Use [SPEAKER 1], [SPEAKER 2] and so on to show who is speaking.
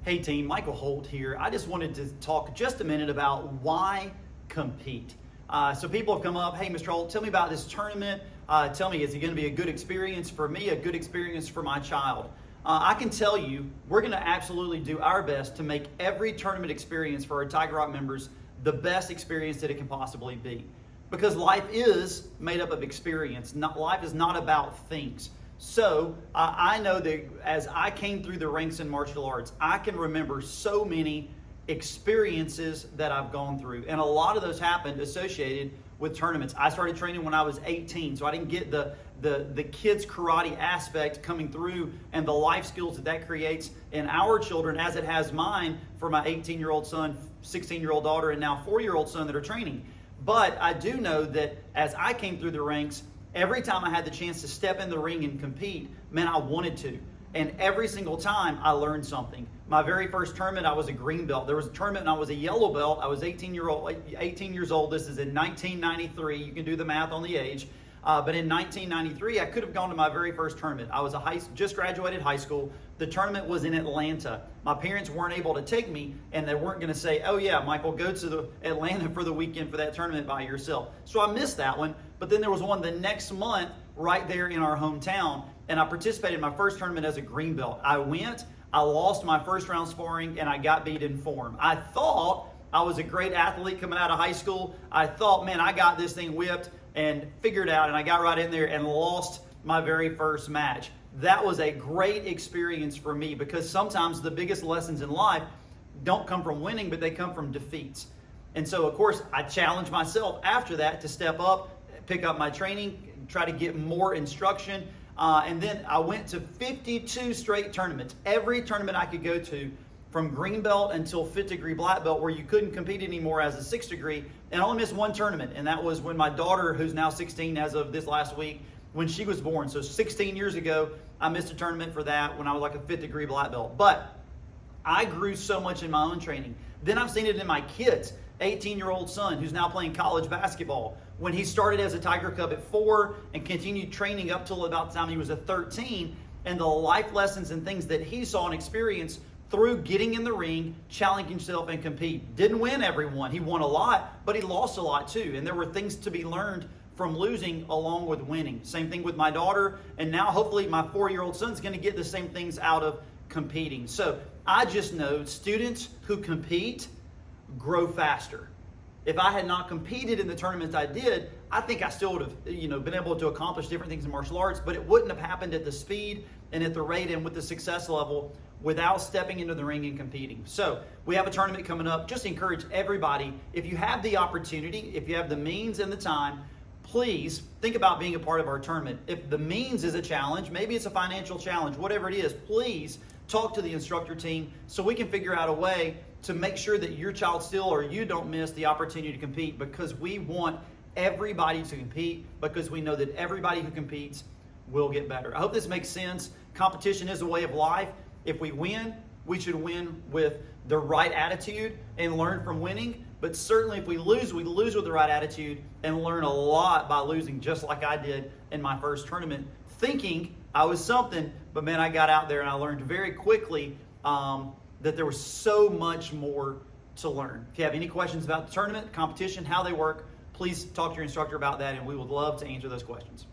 [SPEAKER 1] Hey team, Michael Holt here. I just wanted to talk just a minute about why compete. So people have come up, hey Mr. Holt, tell me about this tournament. Tell me, is it going to be a good experience for me, a good experience for my child? I can tell you, we're going to absolutely do our best to make every tournament experience for our Tiger Rock members the best experience that it can possibly be. Because life is made up of experience. Life is not about things. So I know that as I came through the ranks in martial arts, I can remember so many experiences that I've gone through. And a lot of those happened associated with tournaments. I started training when I was 18, so I didn't get the kids karate aspect coming through and the life skills that creates in our children as it has mine for my 18-year-old son, 16-year-old daughter, and now 4-year-old son that are training. But I do know that as I came through the ranks, every time I had the chance to step in the ring and compete, man, I wanted to. And every single time I learned something. My very first tournament, I was a green belt. There was a tournament and I was a yellow belt. I was 18 years old. This is in 1993. You can do the math on the age. But in 1993, I could have gone to my very first tournament. I was just graduated high school. The tournament was in Atlanta. My parents weren't able to take me, and they weren't going to say, oh yeah, Michael, go to Atlanta for the weekend for that tournament by yourself. So I missed that one, but then there was one the next month right there in our hometown, and I participated in my first tournament as a green belt. I went, I lost my first round sparring, and I got beat in form. I thought I was a great athlete coming out of high school. I thought, man, I got this thing whipped and figured out, and I got right in there and lost my very first match. That was a great experience for me because sometimes the biggest lessons in life don't come from winning, but they come from defeats. And so, of course, I challenged myself after that to step up, pick up my training, try to get more instruction. And then I went to 52 straight tournaments. Every tournament I could go to, from green belt until 5th degree black belt, where you couldn't compete anymore as a 6th degree. And I only missed one tournament, and that was when my daughter, who's now 16 as of this last week, when she was born. So 16 years ago, I missed a tournament for that when I was like a 5th degree black belt. But I grew so much in my own training. Then I've seen it in my kids. 18-year-old son who's now playing college basketball. When he started as a Tiger Cub at 4 and continued training up till about the time he was a 13, and the life lessons and things that he saw and experienced through getting in the ring, challenging himself and compete. Didn't win every one. He won a lot, but he lost a lot too. And there were things to be learned from losing along with winning. Same thing with my daughter, and now hopefully my 4-year-old son's going to get the same things out of competing. So I just know students who compete grow faster. If I had not competed in the tournaments I did, I think I still would have, been able to accomplish different things in martial arts, but it wouldn't have happened at the speed and at the rate and with the success level without stepping into the ring and competing. So we have a tournament coming up. Just encourage everybody, if you have the opportunity, if you have the means and the time, please think about being a part of our tournament. If the means is a challenge, maybe it's a financial challenge, whatever it is, please talk to the instructor team so we can figure out a way to make sure that your child still or you don't miss the opportunity to compete, because we want everybody to compete, because we know that everybody who competes will get better. I hope this makes sense. Competition is a way of life. If we win, we should win with the right attitude and learn from winning. But certainly if we lose with the right attitude and learn a lot by losing, just like I did in my first tournament, thinking I was something, but man, I got out there and I learned very quickly that there was so much more to learn. If you have any questions about the tournament, competition, how they work, please talk to your instructor about that, and we would love to answer those questions.